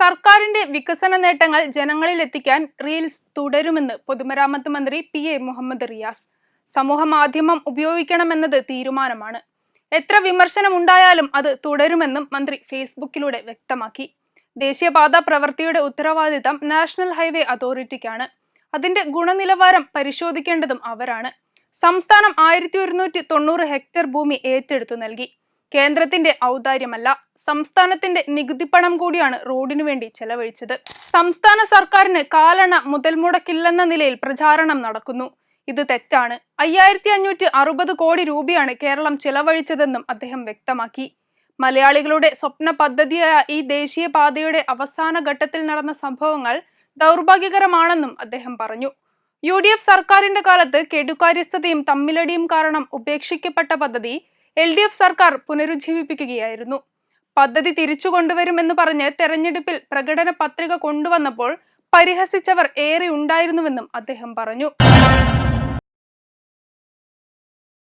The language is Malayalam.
സർക്കാരിന്റെ വികസന നേട്ടങ്ങൾ ജനങ്ങളിൽ എത്തിക്കാൻ റീൽസ് തുടരുമെന്ന് പൊതുമരാമത്ത് മന്ത്രി PA മുഹമ്മദ് റിയാസ്. സമൂഹ മാധ്യമം ഉപയോഗിക്കണമെന്നത് തീരുമാനമാണ്. എത്ര വിമർശനം ഉണ്ടായാലും അത് തുടരുമെന്നും മന്ത്രി ഫേസ്ബുക്കിലൂടെ വ്യക്തമാക്കി. ദേശീയപാത പ്രവൃത്തിയുടെ ഉത്തരവാദിത്തം നാഷണൽ ഹൈവേ അതോറിറ്റിക്കാണ്. അതിന്റെ ഗുണനിലവാരം പരിശോധിക്കേണ്ടതും അവരാണ്. സംസ്ഥാനം 1190 ഹെക്ടർ ഭൂമി ഏറ്റെടുത്തു നൽകി. കേന്ദ്രത്തിന്റെ ഔദാര്യമല്ല, സംസ്ഥാനത്തിന്റെ നികുതിപ്പണം കൂടിയാണ് റോഡിനു വേണ്ടി ചെലവഴിച്ചത്. സംസ്ഥാന സർക്കാരിന് കാലണ മുതൽ മുടക്കില്ലെന്ന നിലയിൽ പ്രചാരണം നടക്കുന്നു. ഇത് തെറ്റാണ്. 5560 കോടി രൂപയാണ് കേരളം ചെലവഴിച്ചതെന്നും അദ്ദേഹം വ്യക്തമാക്കി. മലയാളികളുടെ സ്വപ്ന പദ്ധതിയായ ഈ ദേശീയപാതയുടെ അവസാന ഘട്ടത്തിൽ നടന്ന സംഭവങ്ങൾ ദൗർഭാഗ്യകരമാണെന്നും അദ്ദേഹം പറഞ്ഞു. UDF സർക്കാരിന്റെ കാലത്ത് കെടുകാര്യസ്ഥതയും തമ്മിലടിയും കാരണം ഉപേക്ഷിക്കപ്പെട്ട പദ്ധതി LDF സർക്കാർ പുനരുജ്ജീവിപ്പിക്കുകയായിരുന്നു. പദ്ധതി തിരിച്ചു കൊണ്ടുവരുമെന്ന് പറഞ്ഞ് തെരഞ്ഞെടുപ്പിൽ പ്രകടന പത്രിക കൊണ്ടുവന്നപ്പോൾ പരിഹസിച്ചവർ ഏറെ ഉണ്ടായിരുന്നുവെന്നും അദ്ദേഹം പറഞ്ഞു.